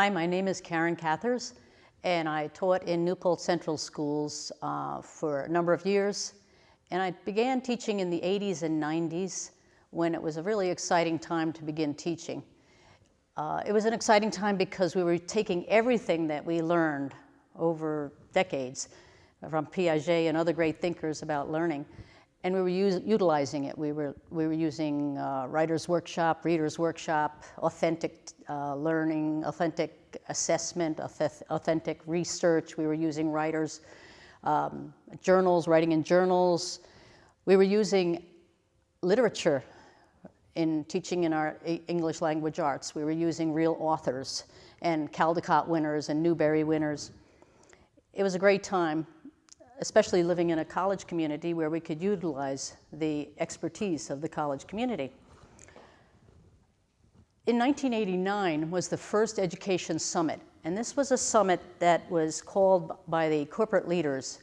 Hi, my name is Karen Cathers, and I taught in Newport Central Schools for a number of years. And I began teaching in the 80s and 90s when it was a really exciting time to begin teaching. It was an exciting time because we were taking everything that we learned over decades from Piaget and other great thinkers about learning, and we were utilizing it. We were using writer's workshop, reader's workshop, authentic learning, authentic assessment, authentic research. We were using writers' journals, writing in journals. We were using literature in teaching in our English language arts. We were using real authors and Caldecott winners and Newbery winners. It was a great time, especially living in a college community where we could utilize the expertise of the college community. In 1989 was the first education summit, and this was a summit that was called by the corporate leaders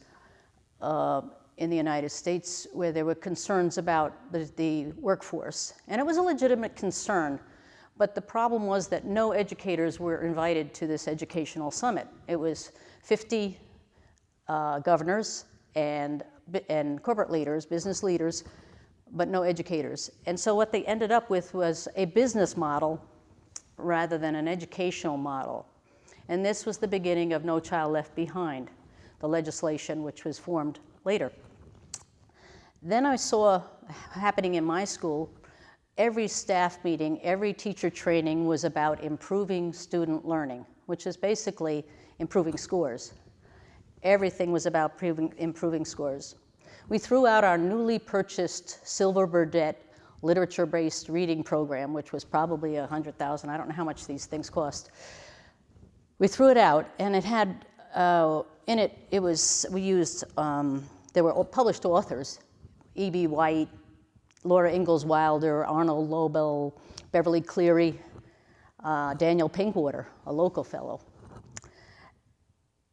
in the United States, where there were concerns about the workforce. And it was a legitimate concern, but the problem was that no educators were invited to this educational summit. It was 50 governors and corporate leaders, business leaders, but no educators. And so what they ended up with was a business model rather than an educational model. And this was the beginning of No Child Left Behind, the legislation which was formed later. Then I saw happening in my school, every staff meeting, every teacher training was about improving student learning, which is basically improving scores. Everything was about improving scores. We threw out our newly purchased Silver Burdette literature-based reading program, which was probably $100,000. I don't know how much these things cost. We threw it out, and it had, in it, we used, there were published authors, E.B. White, Laura Ingalls Wilder, Arnold Lobel, Beverly Cleary, Daniel Pinkwater, a local fellow.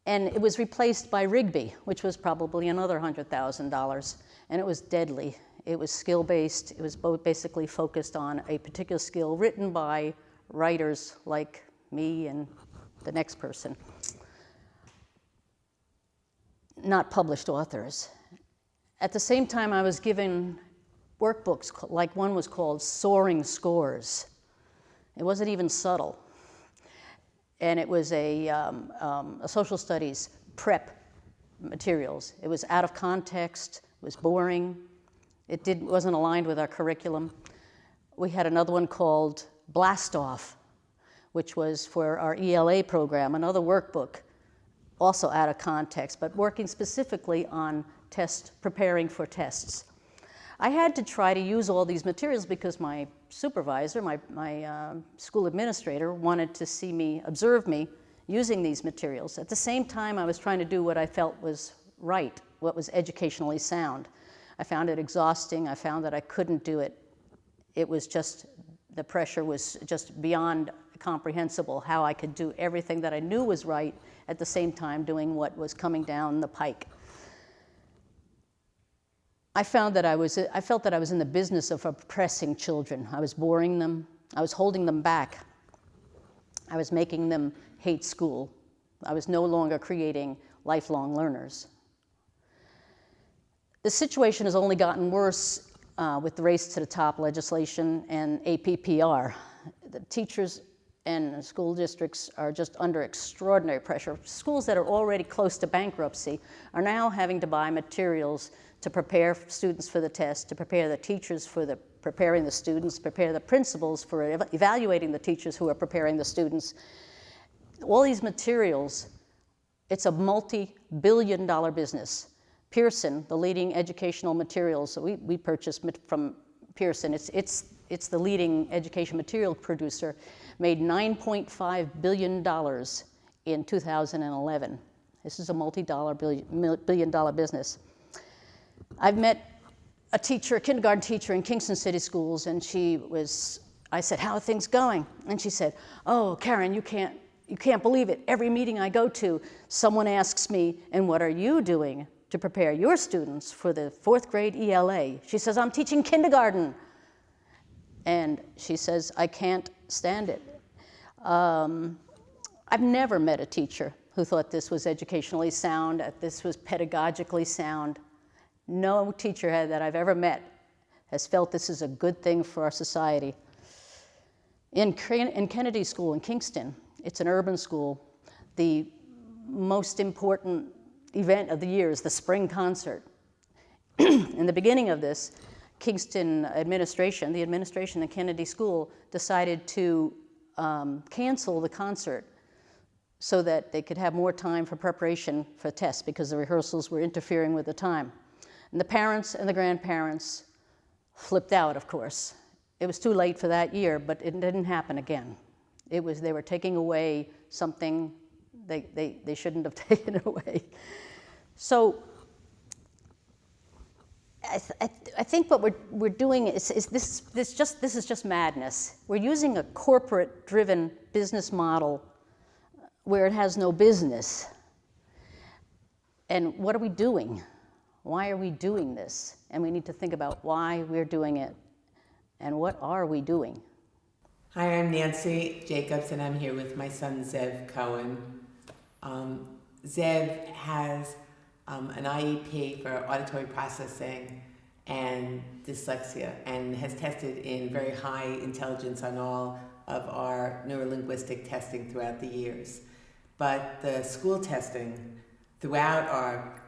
And it was replaced by Rigby, which was probably another $100,000, and it was deadly. It was skill-based. It was basically focused on a particular skill written by writers like me and the next person, not published authors. At the same time, I was given workbooks, like one was called Soaring Scores. It wasn't even subtle. And it was a social studies prep materials. It was out of context, it was boring, it wasn't aligned with our curriculum. We had another one called Blast Off, which was for our ELA program, another workbook, also out of context, but working specifically on preparing for tests. I had to try to use all these materials because my supervisor, my school administrator, wanted to see me, observe me using these materials. At the same time, I was trying to do what I felt was right, what was educationally sound. I found it exhausting. I found that I couldn't do it. It was just, the pressure was just beyond comprehensible, how I could do everything that I knew was right at the same time doing what was coming down the pike. I felt that I was in the business of oppressing children. I was boring them. I was holding them back. I was making them hate school. I was no longer creating lifelong learners. The situation has only gotten worse with the Race to the Top legislation and APPR. The teachers and school districts are just under extraordinary pressure. Schools that are already close to bankruptcy are now having to buy materials to prepare students for the test, to prepare the teachers for preparing the students, prepare the principals for evaluating the teachers who are preparing the students. All these materials, it's a multi-billion-dollar business. Pearson, the leading educational materials, we purchased from Pearson, it's the leading education material producer, made $9.5 billion in 2011. This is a multi-billion-dollar business. I've met a teacher, a kindergarten teacher in Kingston City Schools, and I said, how are things going? And she said, oh, Karen, you can't believe it. Every meeting I go to, someone asks me, and what are you doing to prepare your students for the 4th grade ELA? She says, I'm teaching kindergarten. And she says, I can't stand it. I've never met a teacher who thought this was educationally sound, that this was pedagogically sound. No teacher that I've ever met has felt this is a good thing for our society. In Kennedy School in Kingston, it's an urban school, the most important event of the year is the spring concert. In the beginning of this, Kingston administration, the administration of Kennedy School, decided to cancel the concert so that they could have more time for preparation for tests because the rehearsals were interfering with the time. And the parents and the grandparents flipped out, of course. It was too late for that year, but it didn't happen again. They were taking away something they shouldn't have taken away. So I think what we're doing is this is just madness. We're using a corporate-driven business model where it has no business. And what are we doing? Why are we doing this? And we need to think about why we're doing it and what are we doing. Hi, I'm Nancy Jacobs, and I'm here with my son, Zev Cohen. Zev has an IEP for auditory processing and dyslexia, and has tested in very high intelligence on all of our neurolinguistic testing throughout the years. But the school testing throughout our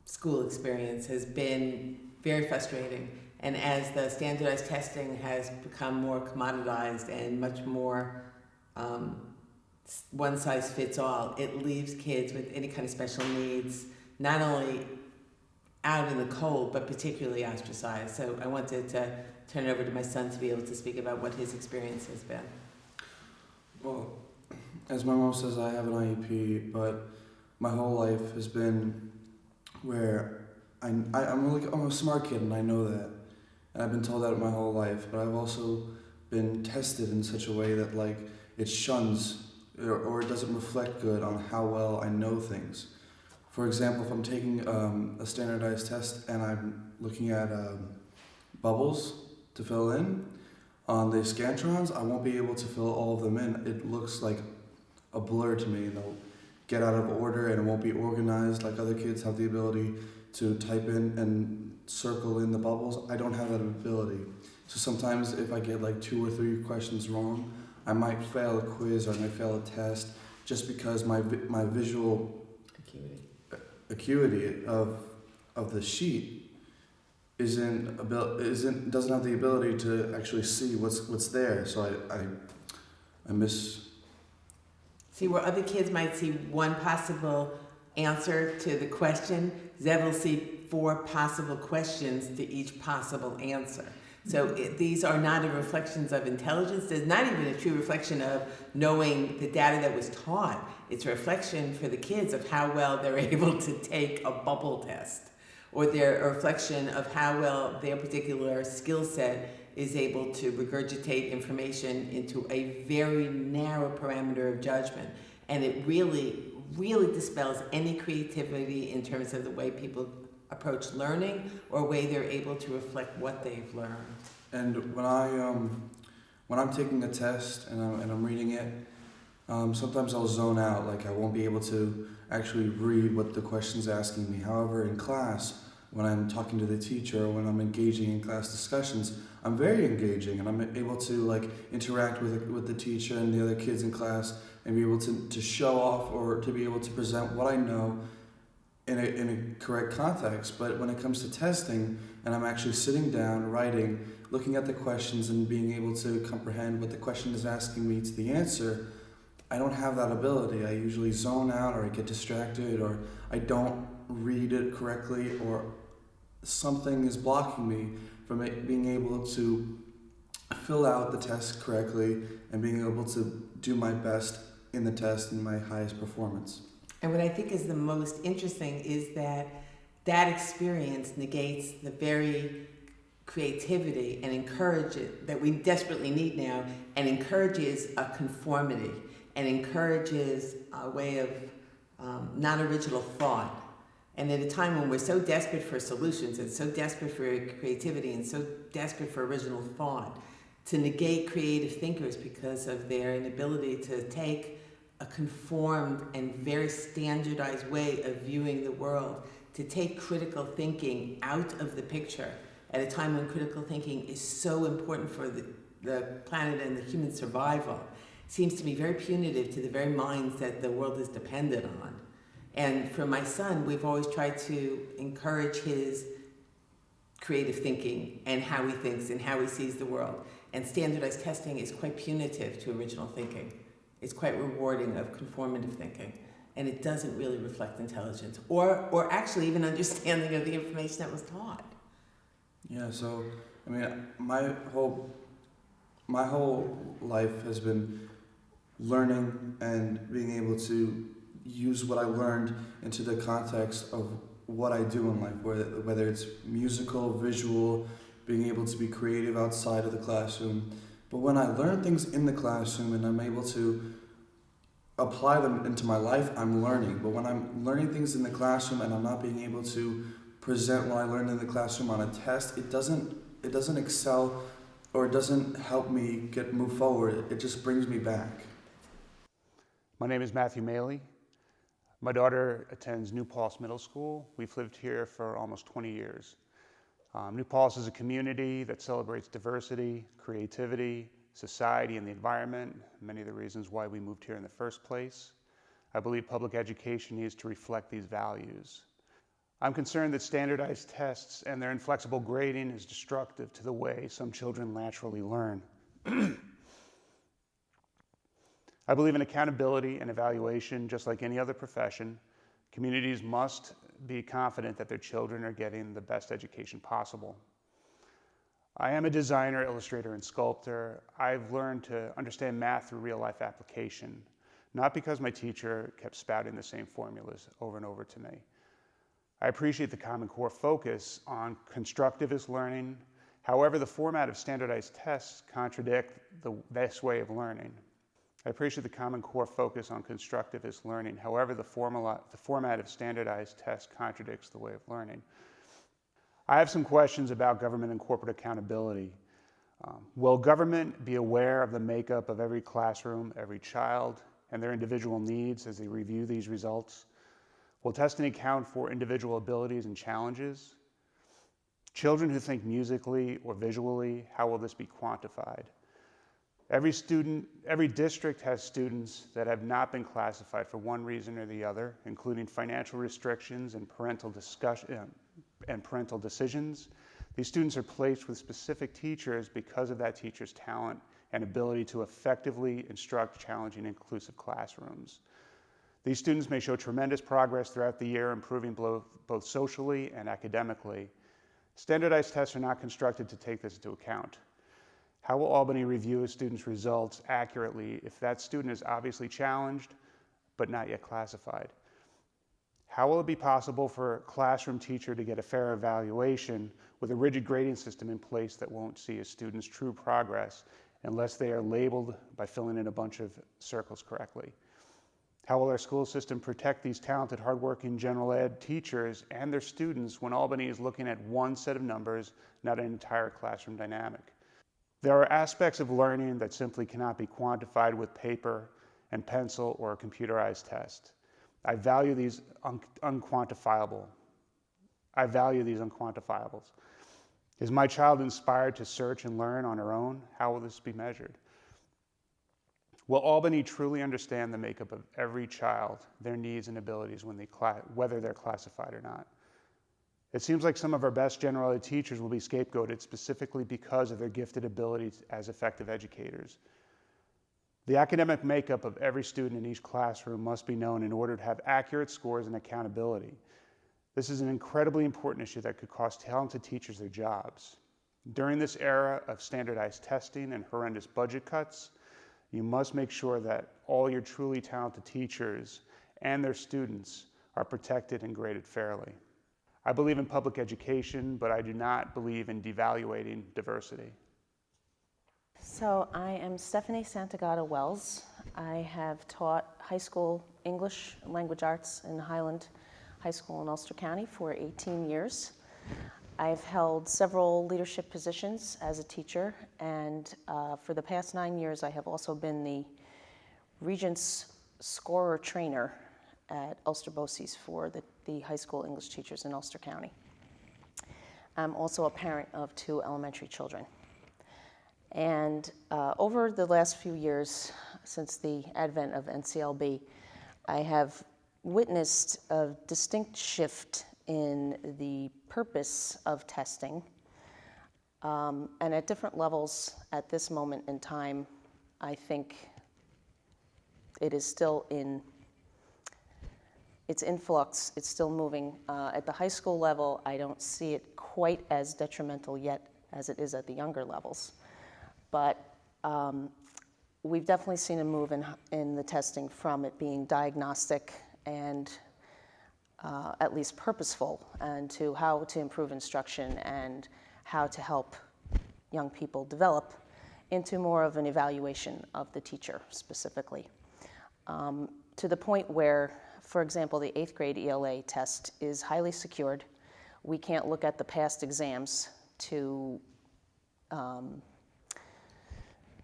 school experience has been very frustrating. And as the standardized testing has become more commoditized and much more one size fits all, it leaves kids with any kind of special needs not only out in the cold, but particularly ostracized. So I wanted to turn it over to my son to be able to speak about what his experience has been. Well, as my mom says, I have an IEP, but my whole life has been where I'm a smart kid, and I know that. And I've been told that my whole life, but I've also been tested in such a way that it shuns or it doesn't reflect good on how well I know things. For example, if I'm taking a standardized test and I'm looking at bubbles to fill in on the Scantrons, I won't be able to fill all of them in. It looks like a blur to me. They'll get out of order and it won't be organized like other kids have the ability to type in and circle in the bubbles. I don't have that ability. So sometimes if I get 2 or 3 questions wrong, I might fail a quiz or I might fail a test just because my visual acuity of the sheet doesn't have the ability to actually see what's there. So I miss. See, where other kids might see one possible answer to the question, Zev will see 4 possible questions to each possible answer. So these are not reflections of intelligence. There's not even a true reflection of knowing the data that was taught. It's a reflection for the kids of how well they're able to take a bubble test, or they're a reflection of how well their particular skill set is able to regurgitate information into a very narrow parameter of judgment. And it really, really dispels any creativity in terms of the way people approach learning or way they're able to reflect what they've learned. And when I'm taking a test and I'm reading it, sometimes I'll zone out. I won't be able to actually read what the question's asking me. However, in class, when I'm talking to the teacher or when I'm engaging in class discussions, I'm very engaging and I'm able to interact with the teacher and the other kids in class and be able to show off or to be able to present what I know in a correct context. But when it comes to testing and I'm actually sitting down, writing, looking at the questions and being able to comprehend what the question is asking me to the answer, I don't have that ability. I usually zone out or I get distracted or I don't read it correctly or something is blocking me from being able to fill out the test correctly and being able to do my best in the test and my highest performance. And what I think is the most interesting is that experience negates the very creativity and encourages that we desperately need now, and encourages a conformity and encourages a way of non-original thought. And at a time when we're so desperate for solutions and so desperate for creativity and so desperate for original thought, to negate creative thinkers because of their inability to take a conformed and very standardized way of viewing the world, to take critical thinking out of the picture at a time when critical thinking is so important for the planet and the human survival, seems to me very punitive to the very minds that the world is dependent on. And for my son, we've always tried to encourage his creative thinking and how he thinks and how he sees the world. And standardized testing is quite punitive to original thinking. It's quite rewarding of conformative thinking. And it doesn't really reflect intelligence or actually even understanding of the information that was taught. Yeah, so, I mean, my whole life has been learning and being able to use what I learned into the context of what I do in life, whether it's musical, visual, being able to be creative outside of the classroom. But when I learn things in the classroom and I'm able to apply them into my life, I'm learning. But when I'm learning things in the classroom and I'm not being able to present what I learned in the classroom on a test, it doesn't excel, or it doesn't help me move forward. It just brings me back. My name is Matthew Meili. My daughter attends New Paltz Middle School. We've lived here for almost 20 years. New Paltz is a community that celebrates diversity, creativity, society, and the environment, many of the reasons why we moved here in the first place. I believe public education needs to reflect these values. I'm concerned that standardized tests and their inflexible grading is destructive to the way some children naturally learn. I believe in accountability and evaluation, just like any other profession. Communities must be confident that their children are getting the best education possible. I am a designer, illustrator, and sculptor. I've learned to understand math through real-life application, not because my teacher kept spouting the same formulas over and over to me. I appreciate the Common Core focus on constructivist learning. However, the format of standardized tests contradict the best way of learning. I appreciate the Common Core focus on constructivist learning. However, the format of standardized tests contradicts the way of learning. I have some questions about government and corporate accountability. Will government be aware of the makeup of every classroom, every child, and their individual needs as they review these results? Will testing account for individual abilities and challenges? Children who think musically or visually, how will this be quantified? Every district has students that have not been classified for one reason or the other, including financial restrictions and parental decisions. These students are placed with specific teachers because of that teacher's talent and ability to effectively instruct challenging inclusive classrooms. These students may show tremendous progress throughout the year, improving both socially and academically. Standardized tests are not constructed to take this into account. How will Albany review a student's results accurately if that student is obviously challenged but not yet classified? How will it be possible for a classroom teacher to get a fair evaluation with a rigid grading system in place that won't see a student's true progress unless they are labeled by filling in a bunch of circles correctly? How will our school system protect these talented, hardworking general ed teachers and their students when Albany is looking at one set of numbers, not an entire classroom dynamic? There are aspects of learning that simply cannot be quantified with paper and pencil or a computerized test. I value these unquantifiables. Is my child inspired to search and learn on her own? How will this be measured? Will Albany truly understand the makeup of every child, their needs and abilities whether they're classified or not? It seems like some of our best general ed teachers will be scapegoated specifically because of their gifted abilities as effective educators. The academic makeup of every student in each classroom must be known in order to have accurate scores and accountability. This is an incredibly important issue that could cost talented teachers their jobs. During this era of standardized testing and horrendous budget cuts, you must make sure that all your truly talented teachers and their students are protected and graded fairly. I believe in public education, but I do not believe in devaluating diversity. So I am Stephanie Santagata Wells. I have taught high school English and language arts in Highland High School in Ulster County for 18 years. I've held several leadership positions as a teacher, and for the past 9 years I have also been the Regents scorer trainer at Ulster BOCES for the high school English teachers in Ulster County. I'm also a parent of 2 elementary children. And over the last few years, since the advent of NCLB, I have witnessed a distinct shift in the purpose of testing. And at different levels at this moment in time, I think it is still in flux, it's still moving. At the high school level, I don't see it quite as detrimental yet as it is at the younger levels. But we've definitely seen a move in the testing from it being diagnostic and at least purposeful, and to how to improve instruction and how to help young people develop into more of an evaluation of the teacher specifically. To the point where, for example, the 8th grade ELA test is highly secured. We can't look at the past exams to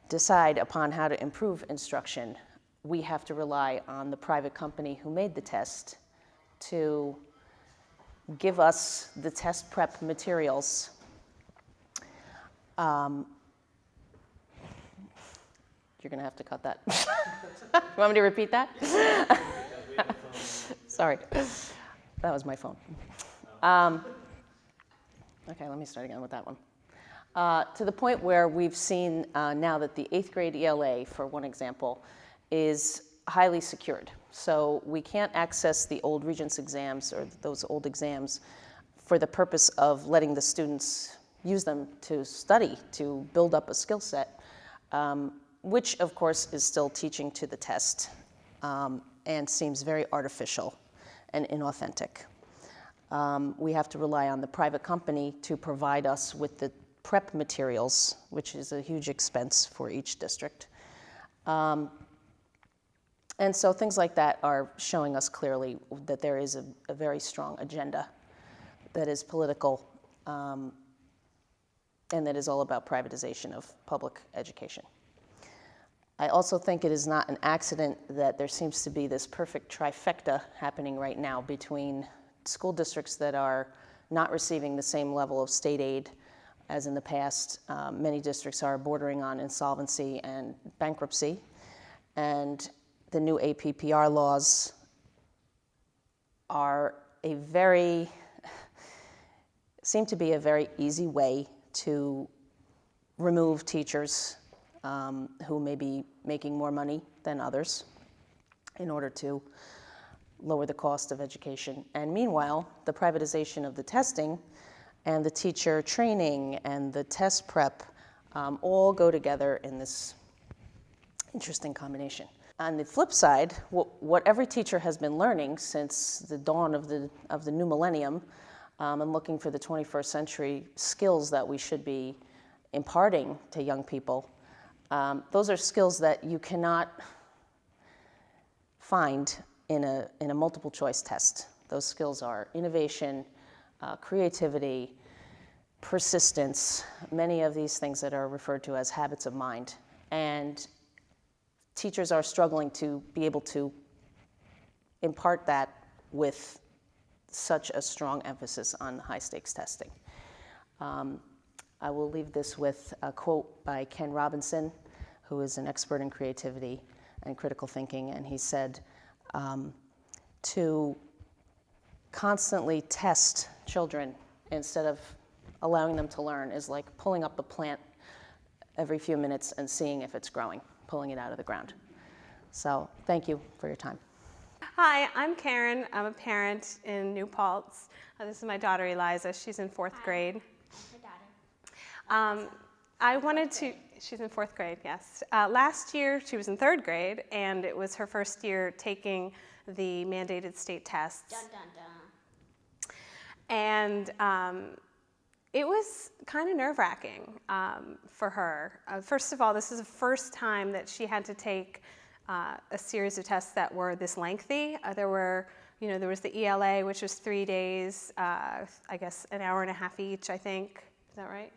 decide upon how to improve instruction. We have to rely on the private company who made the test to give us the test prep materials. You're going to have to cut that. You want me to repeat that? Sorry. That was my phone. Okay, let me start again with that one. To the point where we've seen now that the 8th grade ELA, for one example, is highly secured. So we can't access the old Regents exams or those old exams for the purpose of letting the students use them to study, to build up a skill set, which of course is still teaching to the test and seems very artificial and inauthentic. We have to rely on the private company to provide us with the prep materials, which is a huge expense for each district. And so things like that are showing us clearly that there is a very strong agenda that is political and that is all about privatization of public education. I also think it is not an accident that there seems to be this perfect trifecta happening right now between school districts that are not receiving the same level of state aid as in the past. Many districts are bordering on insolvency and bankruptcy, and the new APPR laws are seem to be a very easy way to remove teachers who may be making more money than others in order to lower the cost of education. And meanwhile, the privatization of the testing and the teacher training and the test prep all go together in this interesting combination. On the flip side, what every teacher has been learning since the dawn of the new millennium and looking for the 21st century skills that we should be imparting to young people, those are skills that you cannot find in a multiple choice test. Those skills are innovation, creativity, persistence, many of these things that are referred to as habits of mind. And teachers are struggling to be able to impart that with such a strong emphasis on high stakes testing. I will leave this with a quote by Ken Robinson, who is an expert in creativity and critical thinking, and he said, to constantly test children instead of allowing them to learn is like pulling up a plant every few minutes and seeing if it's growing, pulling it out of the ground. So thank you for your time. Hi, I'm Karen. I'm a parent in New Paltz. This is my daughter Eliza. She's in 4th grade. My daughter. She's in 4th grade, yes. Last year she was in 3rd grade, and it was her first year taking the mandated state tests. Dun, dun, dun. And it was kind of nerve-wracking for her. First of all, this is the first time that she had to take a series of tests that were this lengthy. There was the ELA, which was 3 days, I guess an hour and a half each, I think. Is that right?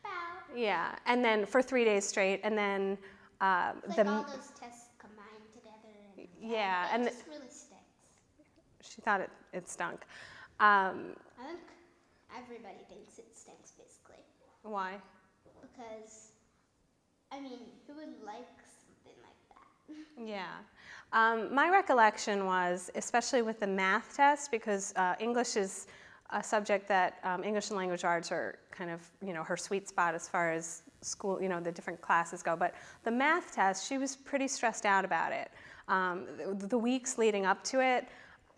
About. Yeah, and then for 3 days straight, and then It's like all those tests combined together. Yeah, It and just really stinks. she thought it stunk. I think everybody thinks it stinks, basically. Why? Because, I mean, who would like something like that? Yeah. My recollection was, especially with the math test, because English is a subject that English and language arts are kind of, her sweet spot as far as school, the different classes go. But the math test, she was pretty stressed out about it. The weeks leading up to it,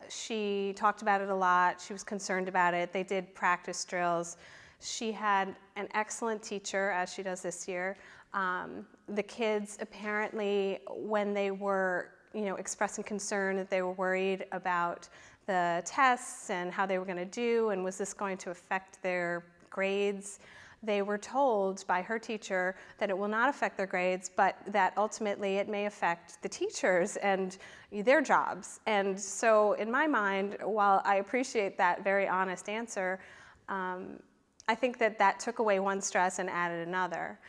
she talked about it a lot. She was concerned about it. They did practice drills. She had an excellent teacher, as she does this year. The kids apparently, when they were, expressing concern that they were worried about the tests and how they were going to do, and was this going to affect their grades, they were told by her teacher that it will not affect their grades, but that ultimately it may affect the teachers and their jobs. And so in my mind, while I appreciate that very honest answer, I think that took away one stress and added another.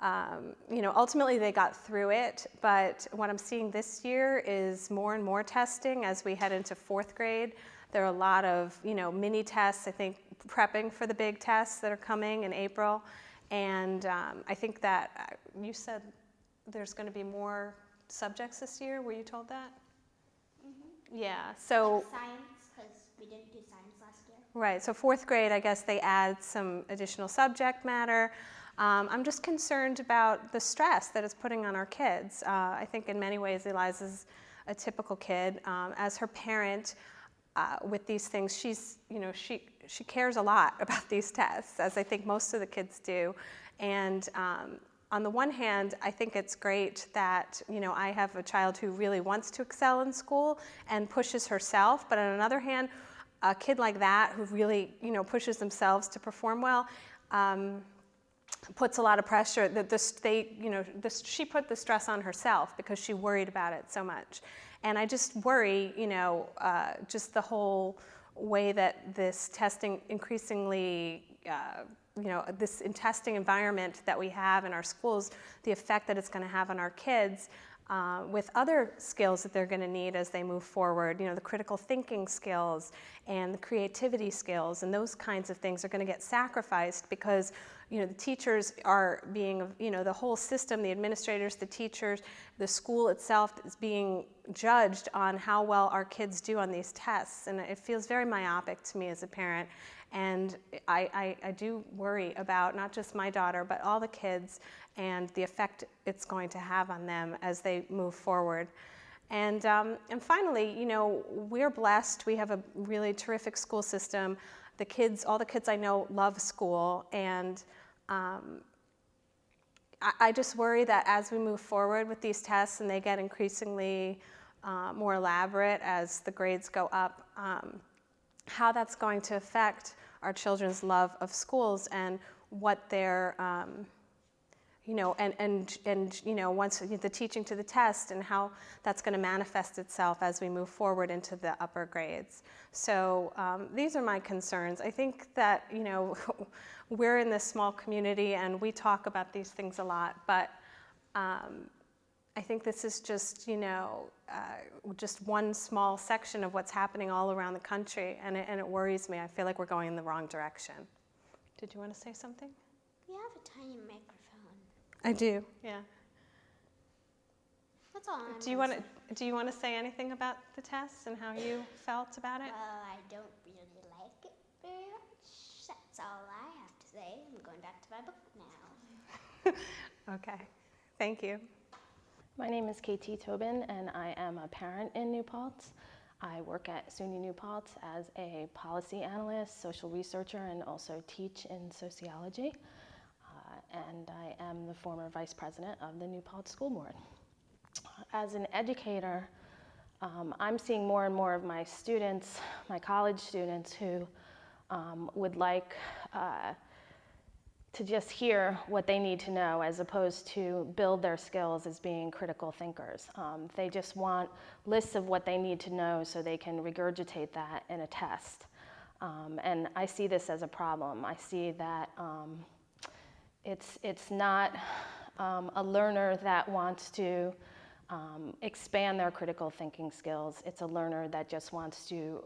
Ultimately they got through it, but what I'm seeing this year is more and more testing as we head into 4th grade. There are a lot of, mini tests, I think, prepping for the big tests that are coming in April. And I think that you said there's going to be more subjects this year. Were you told that? Mm-hmm. Yeah. So Like science, because we didn't do science last year. Right. So 4th grade, I guess they add some additional subject matter. I'm just concerned about the stress that it's putting on our kids. I think in many ways Eliza's a typical kid. As her parent, with these things, she's, she cares a lot about these tests, as I think most of the kids do. And on the one hand, I think it's great that, I have a child who really wants to excel in school and pushes herself. But on another hand, a kid like that who really, pushes themselves to perform well, puts a lot of pressure. She put the stress on herself because she worried about it so much. And I just worry, just the whole way that this testing increasingly, this testing environment that we have in our schools, the effect that it's going to have on our kids with other skills that they're going to need as they move forward, the critical thinking skills and the creativity skills and those kinds of things are going to get sacrificed because the teachers are being, the whole system, the administrators, the teachers, the school itself is being judged on how well our kids do on these tests. And it feels very myopic to me as a parent. And I do worry about not just my daughter, but all the kids and the effect it's going to have on them as they move forward. And finally, we're blessed. We have a really terrific school system. The kids, all the kids I know love school. And I just worry that as we move forward with these tests and they get increasingly more elaborate as the grades go up, how that's going to affect our children's love of schools and what their, once the teaching to the test and how that's going to manifest itself as we move forward into the upper grades. So these are my concerns. I think that, we're in this small community and we talk about these things a lot, but I think this is just, just one small section of what's happening all around the country, and it worries me. I feel like we're going in the wrong direction. Did you want to say something? You have a tiny microphone. I do, yeah. That's all I'm Do you want to say anything about the tests and how you felt about it? Well, I don't really like it very much. That's all I have to say. I'm going back to my book now. Okay, thank you. My name is KT Tobin, and I am a parent in New Paltz. I work at SUNY New Paltz as a policy analyst, social researcher, and also teach in sociology. And I am the former vice president of the New Paltz School Board. As an educator, I'm seeing more and more of my students, my college students, who would like to just hear what they need to know as opposed to build their skills as being critical thinkers. They just want lists of what they need to know so they can regurgitate that in a test. And I see this as a problem. I see that it's not a learner that wants to expand their critical thinking skills. It's a learner that just wants to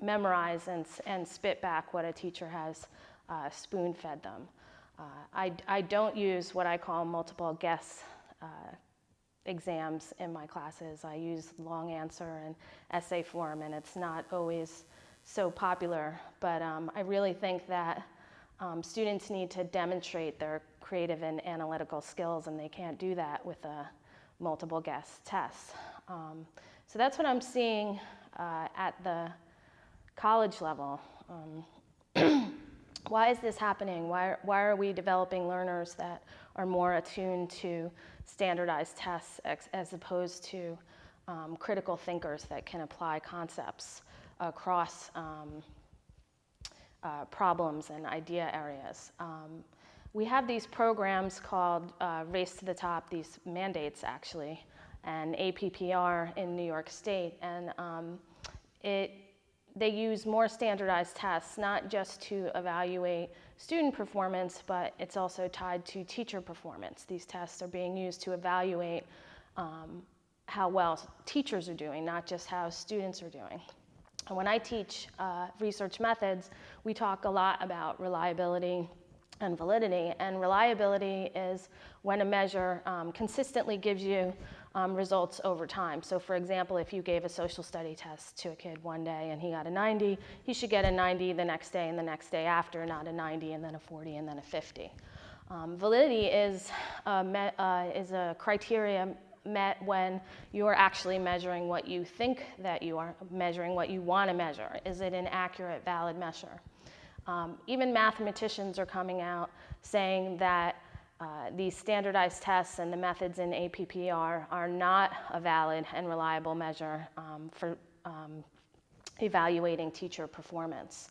memorize and spit back what a teacher has spoon-fed them. I don't use what I call multiple guess exams in my classes. I use long answer and essay form, and it's not always so popular, but I really think that students need to demonstrate their creative and analytical skills, and they can't do that with a multiple guess test. So that's what I'm seeing at the college level. Why is this happening? Why are we developing learners that are more attuned to standardized tests as opposed to critical thinkers that can apply concepts across problems and idea areas? We have these programs called Race to the Top, these mandates actually, and APPR in New York State, and they use more standardized tests, not just to evaluate student performance, but it's also tied to teacher performance. These tests are being used to evaluate how well teachers are doing, not just how students are doing. And when I teach research methods, we talk a lot about reliability and validity. And reliability is when a measure consistently gives you results over time. So for example, if you gave a social study test to a kid one day and he got a 90, he should get a 90 the next day and the next day after, not a 90 and then a 40 and then a 50. Validity is a criteria met when you are actually measuring what you think that you are measuring, what you want to measure. Is it an accurate, valid measure? Even mathematicians are coming out saying that these standardized tests and the methods in APPR are not a valid and reliable measure for evaluating teacher performance.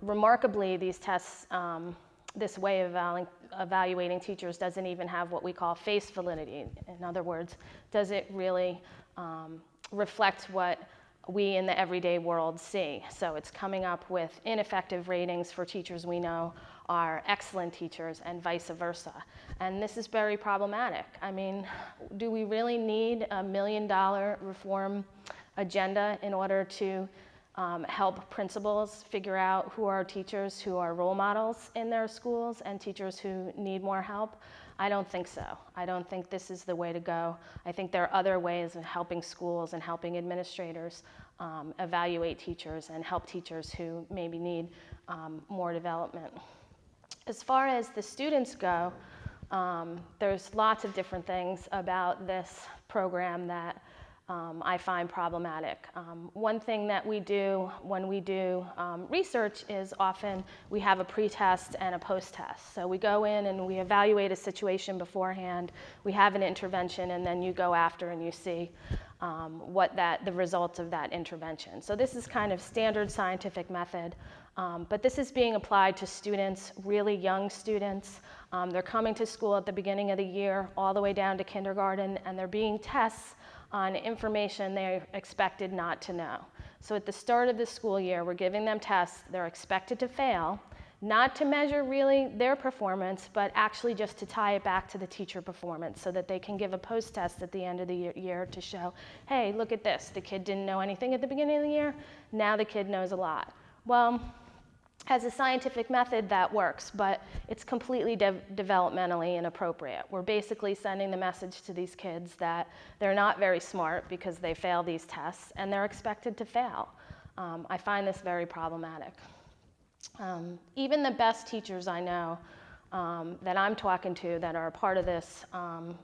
Remarkably, these tests, this way of evaluating teachers doesn't even have what we call face validity. In other words, does it really reflect what we in the everyday world see? So it's coming up with ineffective ratings for teachers we know are excellent teachers and vice versa. And this is very problematic. I mean, do we really need $1 million reform agenda in order to help principals figure out who are teachers who are role models in their schools and teachers who need more help? I don't think so. I don't think this is the way to go. I think there are other ways of helping schools and helping administrators evaluate teachers and help teachers who maybe need more development. As far as the students go, there's lots of different things about this program that I find problematic. One thing that we do when we do research is often we have a pre-test and a post-test. So we go in and we evaluate a situation beforehand, we have an intervention, and then you go after and you see the results of that intervention. So this is kind of standard scientific method, but this is being applied to students, really young students. They're coming to school at the beginning of the year all the way down to kindergarten, and they're being tests on information they're expected not to know. So at the start of the school year, we're giving them tests they're expected to fail, not to measure really their performance, but actually just to tie it back to the teacher performance so that they can give a post-test at the end of the year to show, hey, look at this, the kid didn't know anything at the beginning of the year, now the kid knows a lot. Well, as a scientific method, that works, but it's completely developmentally inappropriate. We're basically sending the message to these kids that they're not very smart because they fail these tests, and they're expected to fail. I find this very problematic. Even the best teachers I know that I'm talking to that are a part of this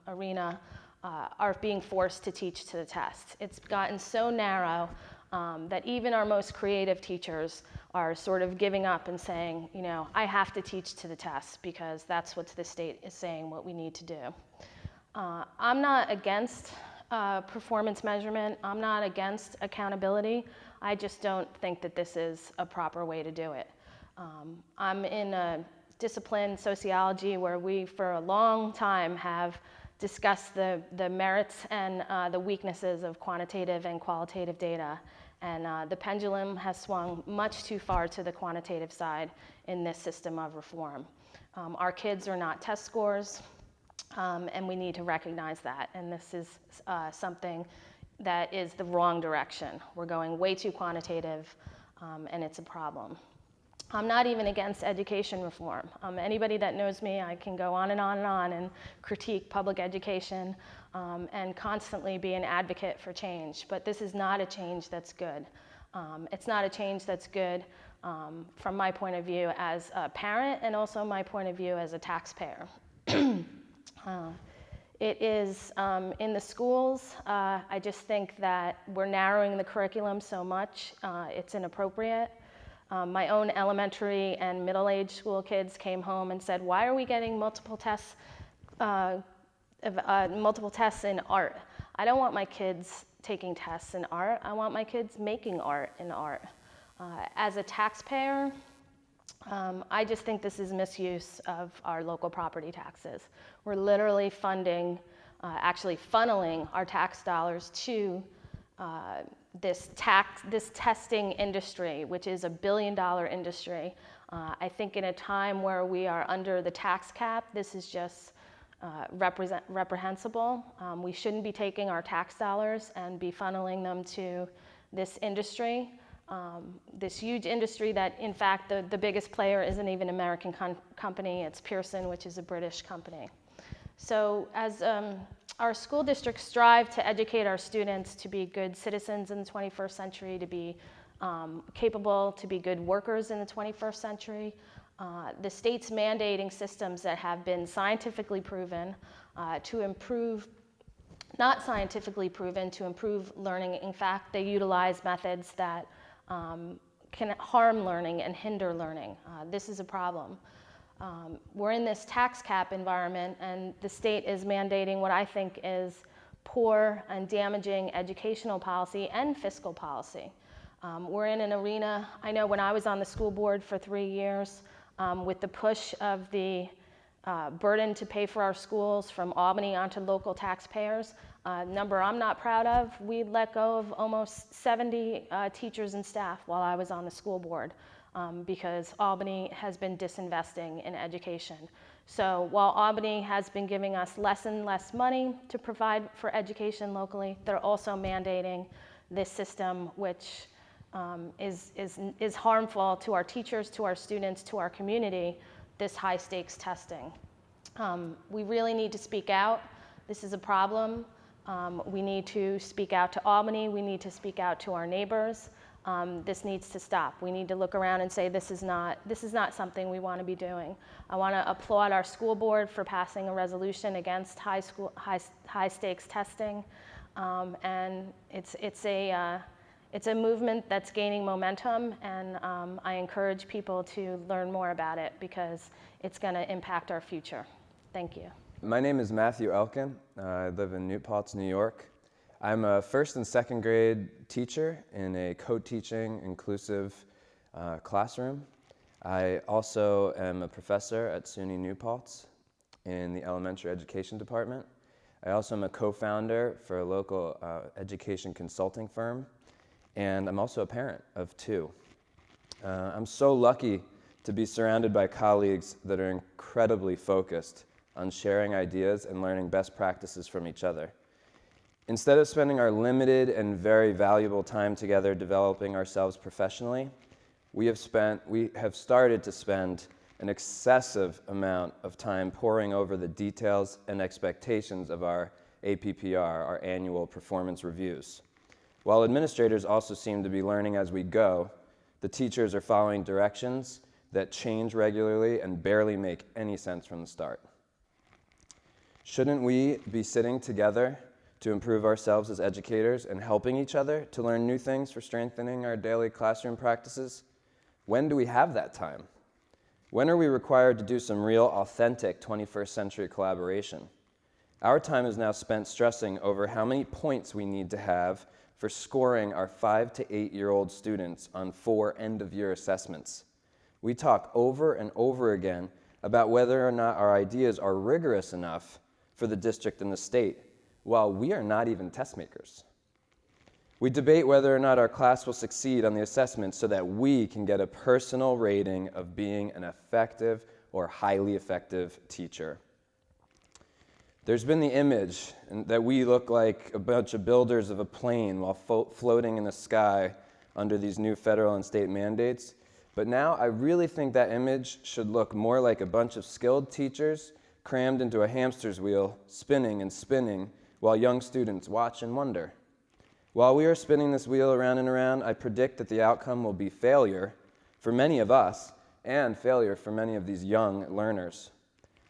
arena are being forced to teach to the test. It's gotten so narrow that even our most creative teachers are sort of giving up and saying, you know, I have to teach to the test because that's what the state is saying what we need to do. I'm not against performance measurement. I'm not against accountability. I just don't think that this is a proper way to do it. I'm in a discipline, sociology, where we for a long time have discussed the merits and the weaknesses of quantitative and qualitative data. And the pendulum has swung much too far to the quantitative side in this system of reform. Our kids are not test scores. And we need to recognize that. And this is something that is the wrong direction. We're going way too quantitative, and it's a problem. I'm not even against education reform. Anybody that knows me, I can go on and on and on and critique public education and constantly be an advocate for change. But this is not a change that's good. It's not a change that's good from my point of view as a parent and also my point of view as a taxpayer. It is in the schools. I just think that we're narrowing the curriculum so much, it's inappropriate. My own elementary and middle-aged school kids came home and said, "Why are we getting multiple tests in art? I don't want my kids taking tests in art. I want my kids making art in art." As a taxpayer, I just think this is misuse of our local property taxes. We're literally funding, actually funneling our tax dollars to this testing industry, which is $1 billion industry. I think in a time where we are under the tax cap, this is just reprehensible. We shouldn't be taking our tax dollars and be funneling them to this industry. This huge industry that, in fact, the biggest player isn't even an American company, it's Pearson, which is a British company. So as our school districts strive to educate our students to be good citizens in the 21st century, to be capable, to be good workers in the 21st century, the state's mandating systems that have been scientifically proven to improve, not scientifically proven to improve learning. In fact, they utilize methods that can harm learning and hinder learning. This is a problem. We're in this tax cap environment, and the state is mandating what I think is poor and damaging educational policy and fiscal policy. We're in an arena, I know when I was on the school board for 3 years, with the push of the burden to pay for our schools from Albany onto local taxpayers, a number I'm not proud of, we let go of almost 70 teachers and staff while I was on the school board. Because Albany has been disinvesting in education. So while Albany has been giving us less and less money to provide for education locally, they're also mandating this system, which is harmful to our teachers, to our students, to our community, this high stakes testing. We really need to speak out. This is a problem. We need to speak out to Albany. We need to speak out to our neighbors. This needs to stop. We need to look around and say this is not something we want to be doing. I want to applaud our school board for passing a resolution against high stakes testing, and it's a movement that's gaining momentum, and I encourage people to learn more about it because it's going to impact our future. Thank you. My name is Matthew Elkin. I live in New Paltz, New York. I'm a first and second grade teacher in a co-teaching inclusive classroom. I also am a professor at SUNY New Paltz in the elementary education department. I also am a co-founder for a local education consulting firm, and I'm also a parent of 2. I'm so lucky to be surrounded by colleagues that are incredibly focused on sharing ideas and learning best practices from each other. Instead of spending our limited and very valuable time together developing ourselves professionally, we have started to spend an excessive amount of time poring over the details and expectations of our APPR, our annual performance reviews. While administrators also seem to be learning as we go, the teachers are following directions that change regularly and barely make any sense from the start. Shouldn't we be sitting together to improve ourselves as educators and helping each other to learn new things for strengthening our daily classroom practices? When do we have that time? When are we required to do some real, authentic 21st century collaboration? Our time is now spent stressing over how many points we need to have for scoring our 5 to 8-year-old students on 4 end-of-year assessments. We talk over and over again about whether or not our ideas are rigorous enough for the district and the state, while we are not even test makers. We debate whether or not our class will succeed on the assessment so that we can get a personal rating of being an effective or highly effective teacher. There's been the image that we look like a bunch of builders of a plane while floating in the sky under these new federal and state mandates. But now I really think that image should look more like a bunch of skilled teachers crammed into a hamster's wheel, spinning and spinning, while young students watch and wonder. While we are spinning this wheel around and around, I predict that the outcome will be failure for many of us and failure for many of these young learners.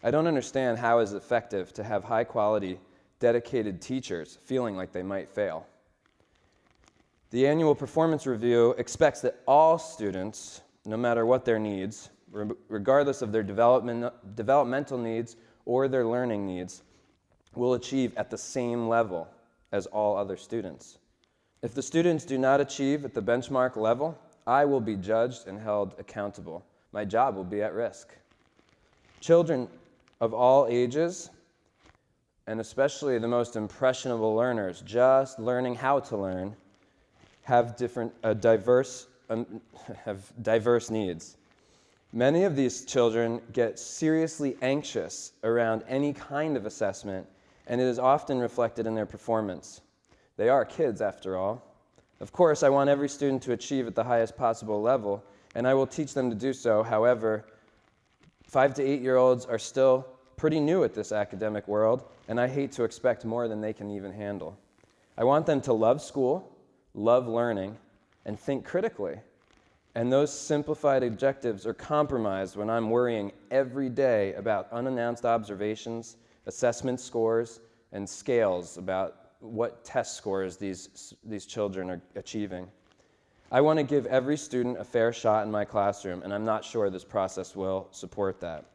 I don't understand how it's effective to have high-quality, dedicated teachers feeling like they might fail. The annual performance review expects that all students, no matter what their needs, regardless of their developmental needs or their learning needs, will achieve at the same level as all other students. If the students do not achieve at the benchmark level, I will be judged and held accountable. My job will be at risk. Children of all ages, and especially the most impressionable learners, just learning how to learn, have diverse needs. Many of these children get seriously anxious around any kind of assessment, and it is often reflected in their performance. They are kids, after all. Of course, I want every student to achieve at the highest possible level, and I will teach them to do so. However, 5 to 8-year-olds are still pretty new at this academic world, and I hate to expect more than they can even handle. I want them to love school, love learning, and think critically. And those simplified objectives are compromised when I'm worrying every day about unannounced observations, assessment scores, and scales about what test scores these children are achieving. I want to give every student a fair shot in my classroom, and I'm not sure this process will support that.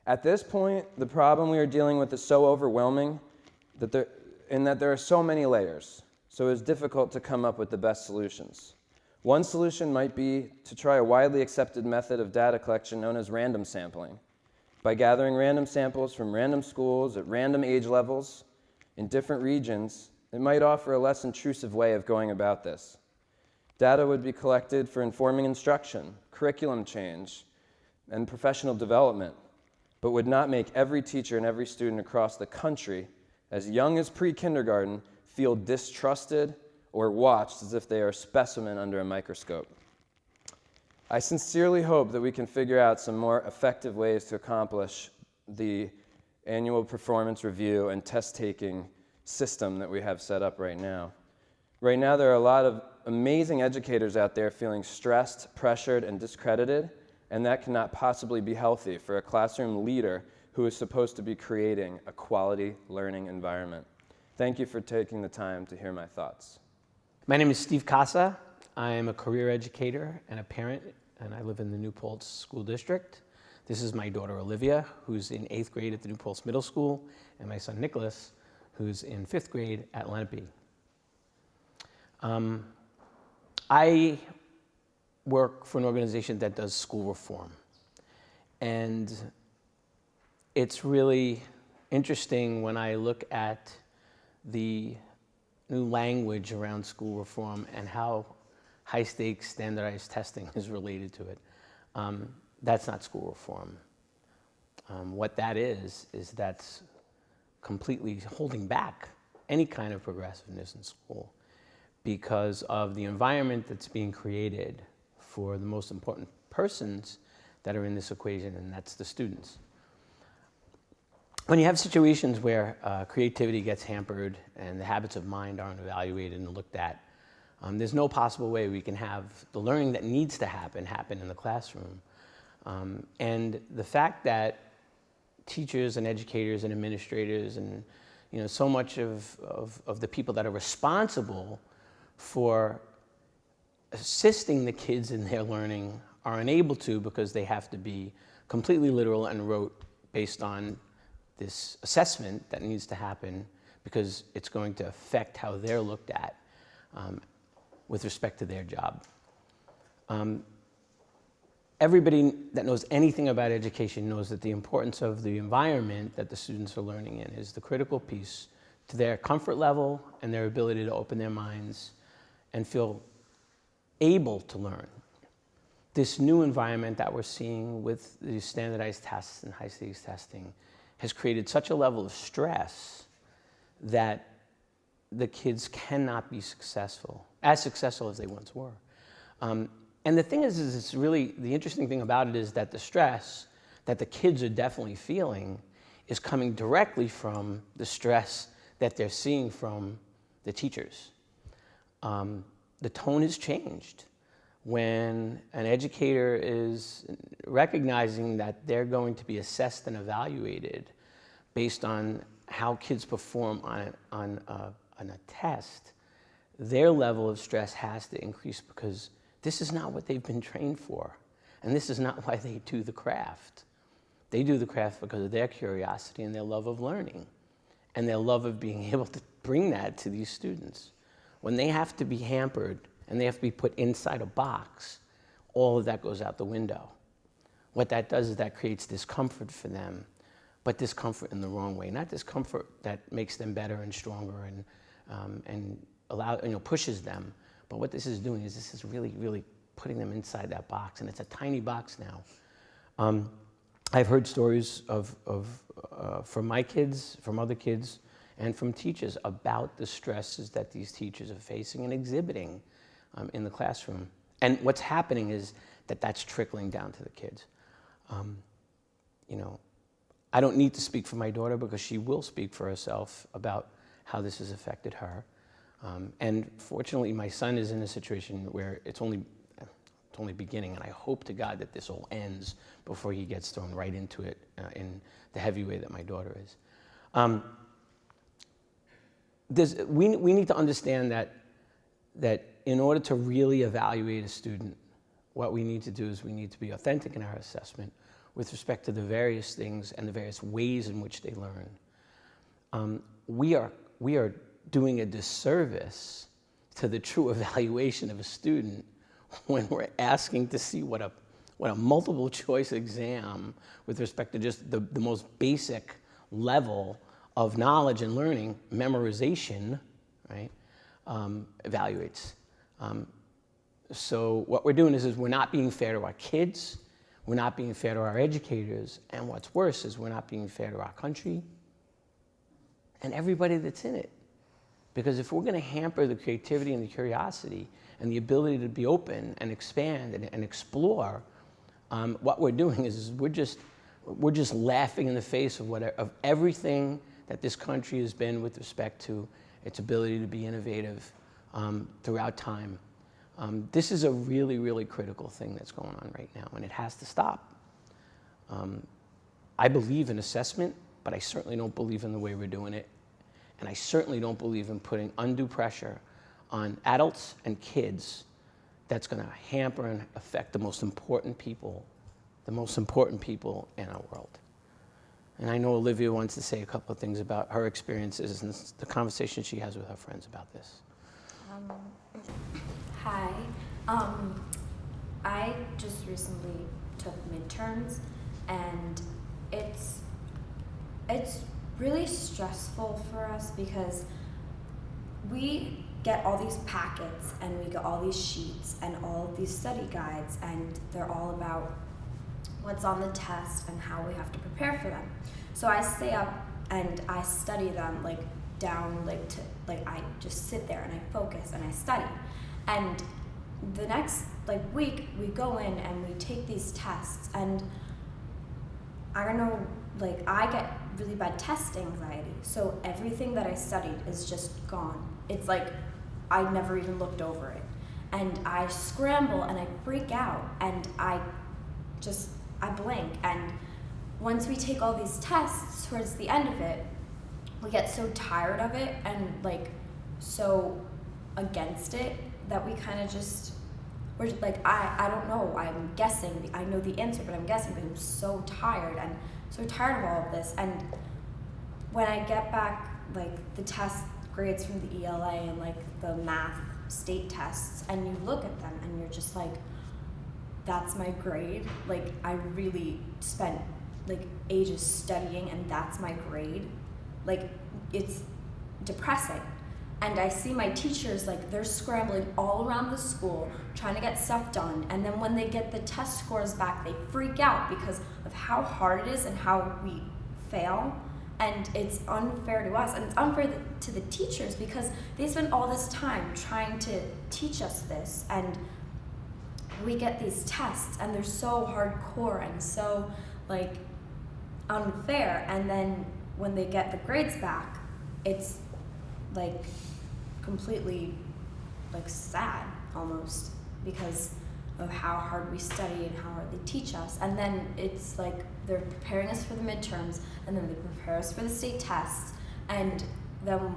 At this point, the problem we are dealing with is so overwhelming that there are so many layers, so it's difficult to come up with the best solutions. One solution might be to try a widely accepted method of data collection known as random sampling. By gathering random samples from random schools at random age levels in different regions, it might offer a less intrusive way of going about this. Data would be collected for informing instruction, curriculum change, and professional development, but would not make every teacher and every student across the country, as young as pre-kindergarten, feel distrusted or watched as if they are a specimen under a microscope. I sincerely hope that we can figure out some more effective ways to accomplish the annual performance review and test-taking system that we have set up right now. Right now, there are a lot of amazing educators out there feeling stressed, pressured, and discredited, and that cannot possibly be healthy for a classroom leader who is supposed to be creating a quality learning environment. Thank you for taking the time to hear my thoughts. My name is Steve Casa. I am a career educator and a parent, and I live in the New Paltz School District. This is my daughter Olivia, who's in 8th grade at the New Paltz Middle School, and my son Nicholas, who's in 5th grade at Lenape. I work for an organization that does school reform, and it's really interesting when I look at the new language around school reform and how high-stakes standardized testing is related to it. That's not school reform. What that is that's completely holding back any kind of progressiveness in school because of the environment that's being created for the most important persons that are in this equation, and that's the students. When you have situations where creativity gets hampered and the habits of mind aren't evaluated and looked at, there's no possible way we can have the learning that needs to happen in the classroom. And the fact that teachers and educators and administrators and so much of the people that are responsible for assisting the kids in their learning are unable to because they have to be completely literal and rote based on this assessment that needs to happen because it's going to affect how they're looked at with respect to their job. Everybody that knows anything about education knows that the importance of the environment that the students are learning in is the critical piece to their comfort level and their ability to open their minds and feel able to learn. This new environment that we're seeing with these standardized tests and high-stakes testing has created such a level of stress that the kids cannot be successful as they once were. And the thing is it's really, the interesting thing about it is that the stress that the kids are definitely feeling is coming directly from the stress that they're seeing from the teachers. The tone has changed when an educator is recognizing that they're going to be assessed and evaluated based on how kids perform on a test. Their level of stress has to increase because this is not what they've been trained for, and this is not why they do the craft. They do the craft because of their curiosity and their love of learning and their love of being able to bring that to these students. When they have to be hampered and they have to be put inside a box, all of that goes out the window. What that does is that creates discomfort for them, but discomfort in the wrong way. Not discomfort that makes them better and stronger and pushes them. But what this is doing is this is really, really putting them inside that box, and it's a tiny box now. I've heard stories from my kids, from other kids, and from teachers about the stresses that these teachers are facing and exhibiting in the classroom. And what's happening is that that's trickling down to the kids. I don't need to speak for my daughter because she will speak for herself about how this has affected her. And fortunately, my son is in a situation where it's only beginning, and I hope to God that this all ends before he gets thrown right into it in the heavy way that my daughter is. We need to understand that in order to really evaluate a student, what we need to do is we need to be authentic in our assessment with respect to the various things and the various ways in which they learn. We are doing a disservice to the true evaluation of a student when we're asking to see what a multiple choice exam with respect to just the most basic level of knowledge and learning, memorization, right, evaluates. So what we're doing is we're not being fair to our kids, we're not being fair to our educators, and what's worse is we're not being fair to our country and everybody that's in it. Because if we're going to hamper the creativity and the curiosity and the ability to be open and expand and explore, what we're doing is we're just laughing in the face of everything that this country has been with respect to its ability to be innovative throughout time. This is a really, really critical thing that's going on right now, and it has to stop. I believe in assessment, but I certainly don't believe in the way we're doing it. And I certainly don't believe in putting undue pressure on adults and kids that's going to hamper and affect the most important people in our world. And I know Olivia wants to say a couple of things about her experiences and the conversation she has with her friends about this. Hi. I just recently took midterms, and it's really stressful for us because we get all these packets and we get all these sheets and all of these study guides, and they're all about what's on the test and how we have to prepare for them. So I stay up and I study them I just sit there and I focus and I study. And the next week we go in and we take these tests, and I don't know, I get really bad test anxiety. So everything that I studied is just gone. It's like I never even looked over it. And I scramble and I freak out and I blank. And once we take all these tests towards the end of it, we get so tired of it and so against it that we kind of we're just I don't know, I'm guessing, I know the answer, but I'm guessing because I'm so tired of all of this. And when I get back the test grades from the ELA and the math state tests, and you look at them and you're just that's my grade. I really spent ages studying and that's my grade. It's depressing. And I see my teachers, they're scrambling all around the school trying to get stuff done. And then when they get the test scores back, they freak out because of how hard it is and how we fail, and it's unfair to us, and it's unfair to the teachers because they spend all this time trying to teach us this, and we get these tests and they're so hardcore and so like unfair, and then when they get the grades back, it's like completely like sad almost because of how hard we study and how hard they teach us. And then it's like they're preparing us for the midterms, and then they prepare us for the state tests, and then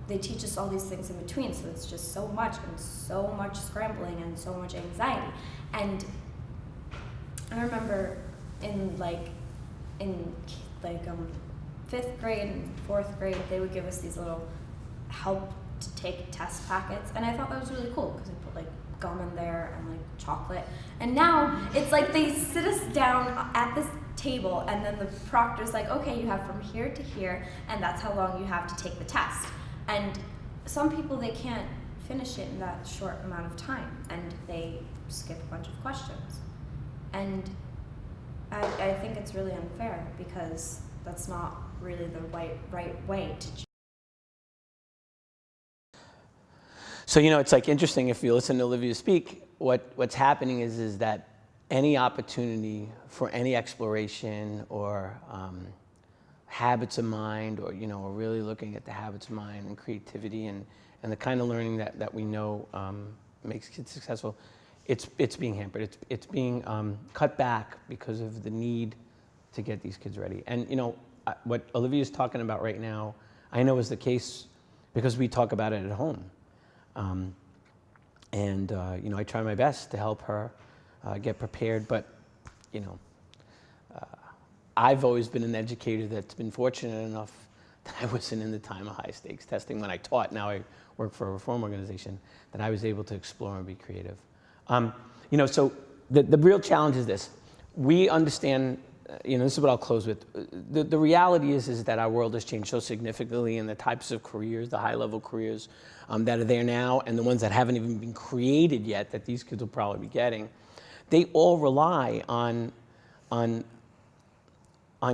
they teach us all these things in between. So it's just so much scrambling and so much anxiety. And I remember in 5th grade and 4th grade, they would give us these little help to take test packets, and I thought that was really cool because they put like gum in there and like chocolate. And now it's like they sit us down at this table, and then the proctor's like, okay, you have from here to here, and that's how long you have to take the test. And some people, they can't finish it in that short amount of time, and they skip a bunch of questions. And I think it's really unfair because that's not really the right way to. So, you know, it's like interesting if you listen to Olivia speak, what's happening is that any opportunity for any exploration or habits of mind, or, you know, or really looking at the habits of mind and creativity and the kind of learning that we know makes kids successful, it's being hampered. It's being cut back because of the need to get these kids ready. And, you know, what Olivia's talking about right now, I know is the case because we talk about it at home. You know, I try my best to help her get prepared, but, you know, I've always been an educator that's been fortunate enough that I wasn't in the time of high stakes testing when I taught. Now I work for a reform organization, that I was able to explore and be creative. You know, so the real challenge is this. We understand, you know, this is what I'll close with. The reality is that our world has changed so significantly, and the types of careers, the high-level careers that are there now, and the ones that haven't even been created yet that these kids will probably be getting, they all rely on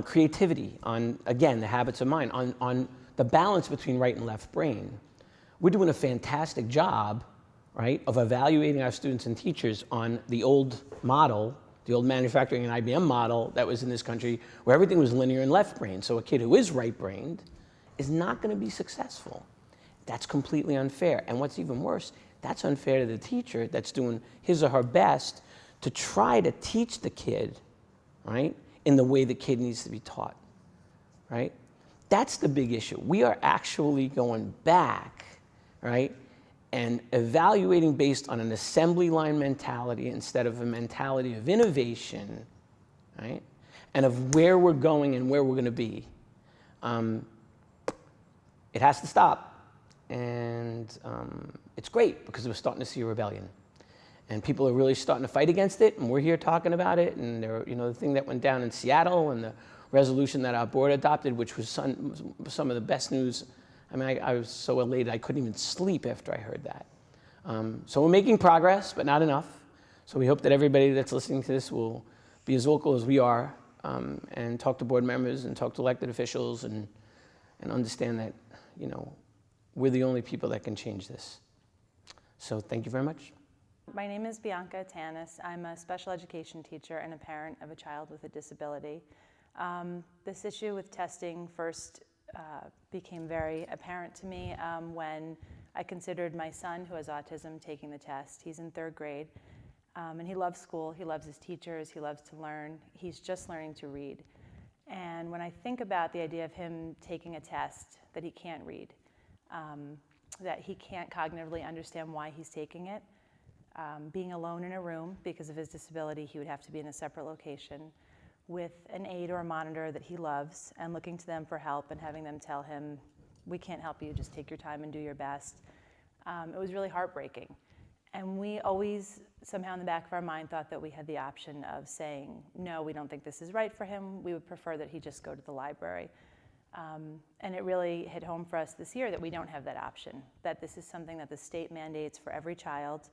creativity, on, again, the habits of mind, on the balance between right and left brain. We're doing a fantastic job, right, of evaluating our students and teachers on the old model, the old manufacturing and IBM model that was in this country, where everything was linear and left brain. So a kid who is right-brained is not going to be successful. That's completely unfair. And what's even worse, that's unfair to the teacher that's doing his or her best to try to teach the kid, right, in the way the kid needs to be taught, right? That's the big issue. We are actually going back, right, and evaluating based on an assembly line mentality instead of a mentality of innovation, right, and of where we're going and where we're going to be. It has to stop. And it's great because we're starting to see a rebellion. And people are really starting to fight against it, and we're here talking about it. And there, you know, the thing that went down in Seattle and the resolution that our board adopted, which was some of the best news. I mean, I was so elated I couldn't even sleep after I heard that. So we're making progress, but not enough. So we hope that everybody that's listening to this will be as vocal as we are, and talk to board members and talk to elected officials and understand that, you know, we're the only people that can change this. So thank you very much. My name is Bianca. I'm a special education teacher and a parent of a child with a disability. This issue with testing first became very apparent to me when I considered my son, who has autism, taking the test. He's in 3rd grade, and he loves school, he loves his teachers, he loves to learn. He's just learning to read. And when I think about the idea of him taking a test that he can't read, that he can't cognitively understand why he's taking it, being alone in a room because of his disability, he would have to be in a separate location with an aide or a monitor that he loves, and looking to them for help and having them tell him, we can't help you, just take your time and do your best. It was really heartbreaking. And we always, somehow in the back of our mind, thought that we had the option of saying, no, we don't think this is right for him. We would prefer that he just go to the library. And it really hit home for us this year that we don't have that option, that this is something that the state mandates for every child,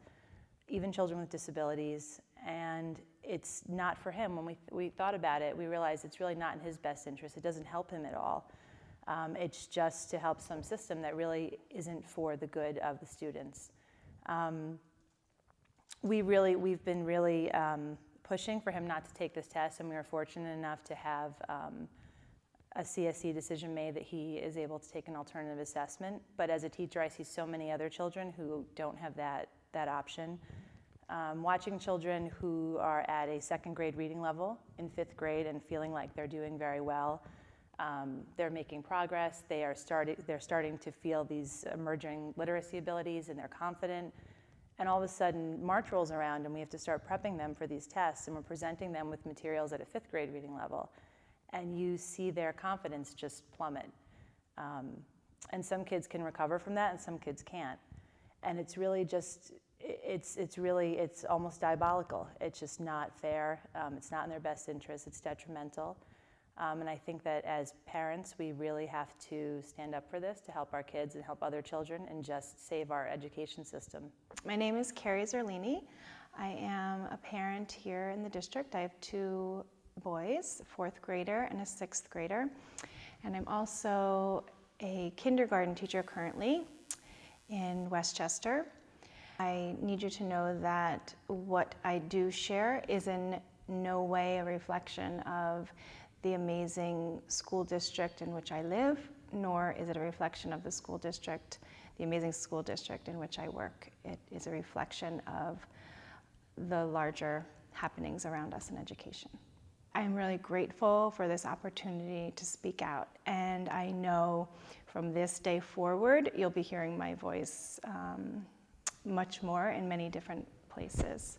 even children with disabilities, and it's not for him. When we thought about it, we realized it's really not in his best interest. It doesn't help him at all. It's just to help some system that really isn't for the good of the students. We've been really pushing for him not to take this test, and we were fortunate enough to have a CSE decision made that he is able to take an alternative assessment. But as a teacher, I see so many other children who don't have that option. Watching children who are at a second grade reading level in 5th grade and feeling like they're doing very well. They're making progress. They're starting to feel these emerging literacy abilities, and they're confident. And all of a sudden, March rolls around, and we have to start prepping them for these tests, and we're presenting them with materials at a 5th grade reading level. And you see their confidence just plummet. And some kids can recover from that, and some kids can't. And it's really just, it's almost diabolical. It's just not fair. It's not in their best interest. It's detrimental. And I think that as parents, we really have to stand up for this to help our kids and help other children and just save our education system. My name is Carrie Zerlini. I am a parent here in the district. I have 2 boys, a 4th grader and a 6th grader. And I'm also a kindergarten teacher currently in Westchester. I need you to know that what I do share is in no way a reflection of the amazing school district in which I live, nor is it a reflection of the school district, the amazing school district in which I work. It is a reflection of the larger happenings around us in education. I'm really grateful for this opportunity to speak out, and I know from this day forward, you'll be hearing my voice much more in many different places.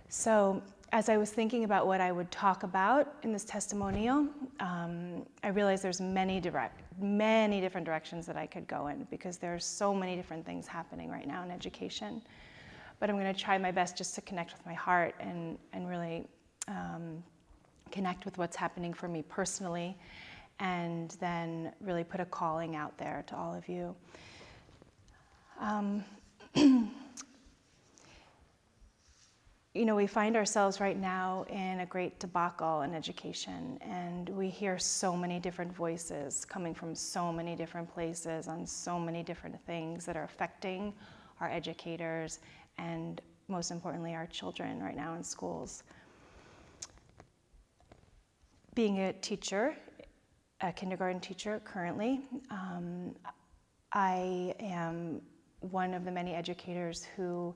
So as I was thinking about what I would talk about in this testimonial, I realized there's many different directions that I could go in, because there's so many different things happening right now in education. But I'm going to try my best just to connect with my heart and really connect with what's happening for me personally, and then really put a calling out there to all of you. You know, we find ourselves right now in a great debacle in education, and we hear so many different voices coming from so many different places on so many different things that are affecting our educators and, most importantly, our children right now in schools. Being a teacher, a kindergarten teacher currently, I am one of the many educators who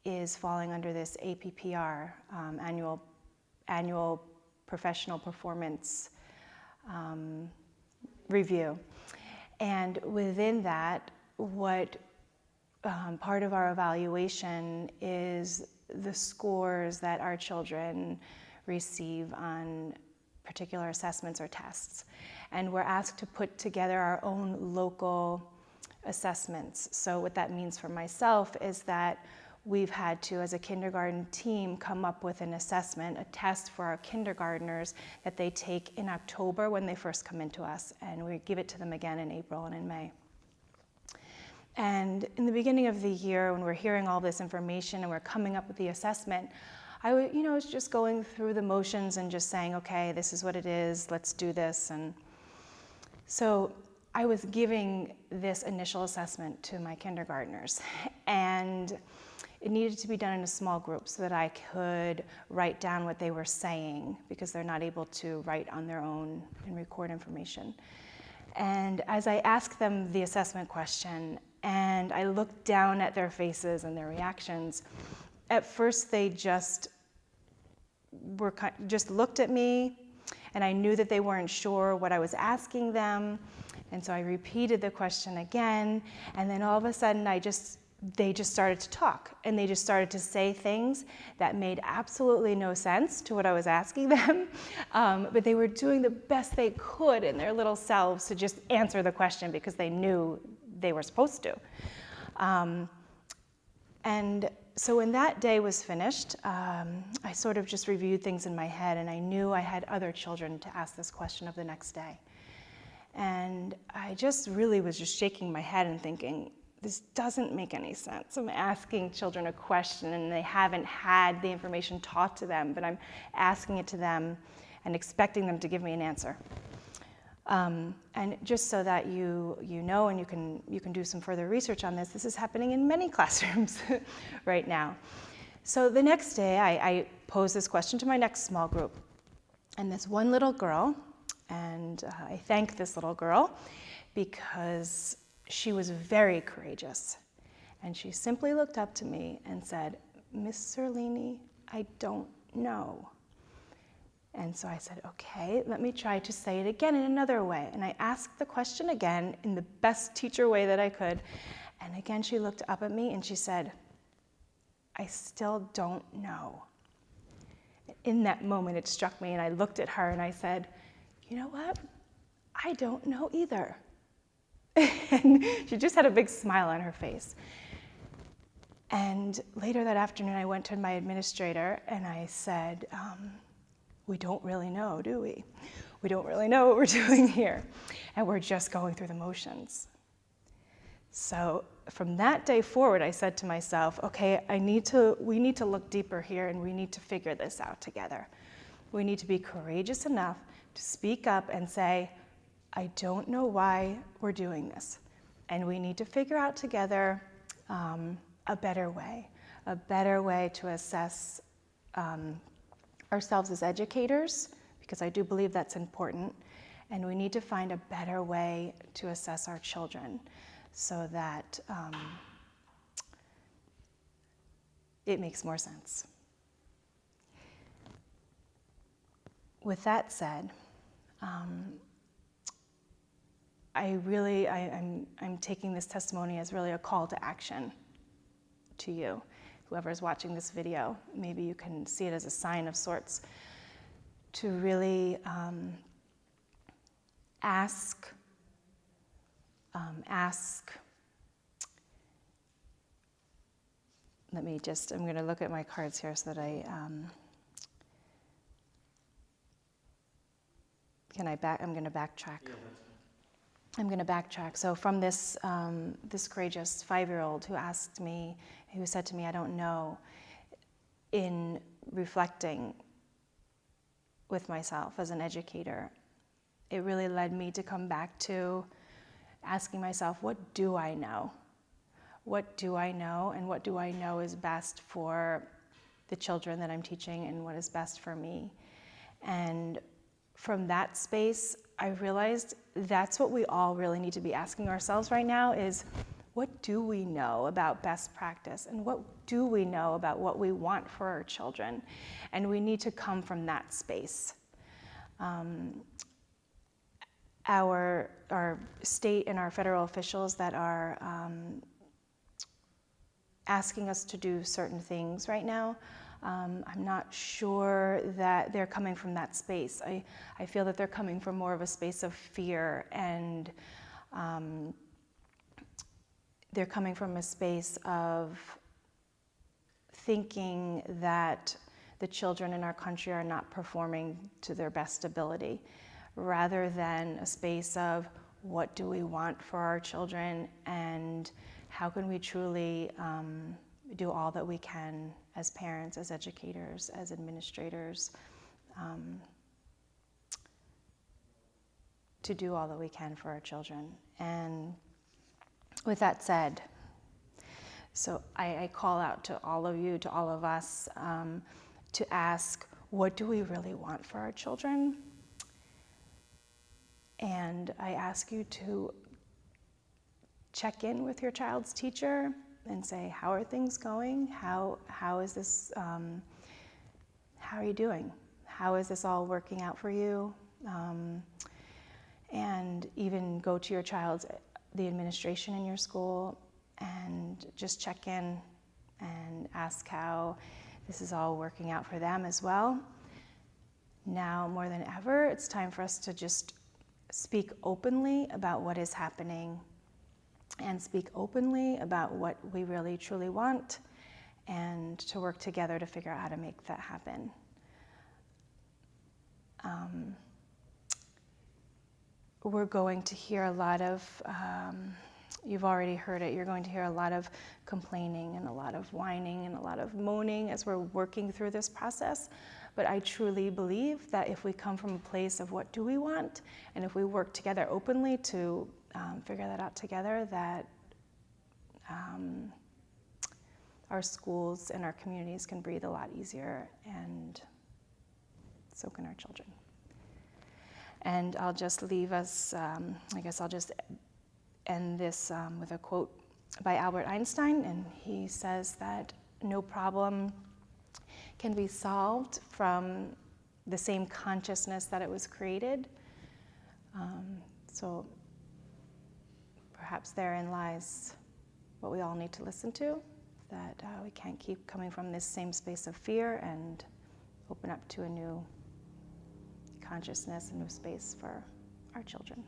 is falling under this APPR, annual professional performance review. And within that, what part of our evaluation is the scores that our children receive on particular assessments or tests. And we're asked to put together our own local assessments. So what that means for myself is that we've had to, as a kindergarten team, come up with an assessment, a test for our kindergartners that they take in October when they first come into us, and we give it to them again in April and in May. And in the beginning of the year, when we're hearing all this information and we're coming up with the assessment, I was just going through the motions and just saying, okay, this is what it is, let's do this. And so I was giving this initial assessment to my kindergartners, and it needed to be done in a small group so that I could write down what they were saying, because they're not able to write on their own and record information. And as I asked them the assessment question, and I looked down at their faces and their reactions, at first they just looked at me, and I knew that they weren't sure what I was asking them. And so I repeated the question again, and then all of a sudden they just started to talk, and they just started to say things that made absolutely no sense to what I was asking them, but they were doing the best they could in their little selves to just answer the question because they knew they were supposed to. And so when that day was finished, I sort of just reviewed things in my head, and I knew I had other children to ask this question of the next day. And I just really was just shaking my head and thinking, this doesn't make any sense. I'm asking children a question and they haven't had the information taught to them, but I'm asking it to them and expecting them to give me an answer. And just so that you know, and you can do some further research on this, this is happening in many classrooms right now. So the next day, I posed this question to my next small group. And this one little girl, and I thank this little girl because she was very courageous. And she simply looked up to me and said, "Miss Zerlini, I don't know." And so I said, okay, let me try to say it again in another way. And I asked the question again in the best teacher way that I could. And again, she looked up at me and she said, "I still don't know." In that moment, it struck me, and I looked at her and I said, "You know what? I don't know either." And she just had a big smile on her face. And later that afternoon, I went to my administrator and I said, "We don't really know, do we? We don't really know what we're doing here. And we're just going through the motions." So from that day forward, I said to myself, okay, we need to look deeper here and we need to figure this out together. We need to be courageous enough to speak up and say, "I don't know why we're doing this." And we need to figure out together a better way to assess ourselves as educators, because I do believe that's important. And we need to find a better way to assess our children so that it makes more sense. With that said, I'm taking this testimony as really a call to action to you. Whoever's watching this video, maybe you can see it as a sign of sorts to really ask. I'm going to look at my cards here so that I'm going to backtrack. I'm going to backtrack. So from this courageous 5-year-old who said to me, "I don't know," in reflecting with myself as an educator, it really led me to come back to asking myself, what do I know? What do I know, and what do I know is best for the children that I'm teaching, and what is best for me? And from that space, I realized that's what we all really need to be asking ourselves right now is, what do we know about best practice? And what do we know about what we want for our children? And we need to come from that space. Our state and our federal officials that are asking us to do certain things right now, I'm not sure that they're coming from that space. I feel that they're coming from more of a space of fear, and they're coming from a space of thinking that the children in our country are not performing to their best ability, rather than a space of what do we want for our children and how can we truly do all that we can as parents, as educators, as administrators, to do all that we can for our children. And with that said, so I call out to all of you, to all of us, to ask, what do we really want for our children? And I ask you to check in with your child's teacher and say, how are things going? How is this, how are you doing? How is this all working out for you? And even go to your the administration in your school and just check in and ask how this is all working out for them as well. Now, more than ever, it's time for us to just speak openly about what is happening and speak openly about what we really truly want, and to work together to figure out how to make that happen. We're going to hear a lot of You've already heard it. You're going to hear a lot of complaining and a lot of whining and a lot of moaning as we're working through this process. But I truly believe that if we come from a place of what do we want, and if we work together openly to figure that out together, that our schools and our communities can breathe a lot easier, and so can our children. And I'll just leave us, I guess I'll just end this with a quote by Albert Einstein, and he says that no problem can be solved from the same consciousness that it was created. So perhaps therein lies what we all need to listen to, that we can't keep coming from this same space of fear and open up to a new consciousness, a new space for our children.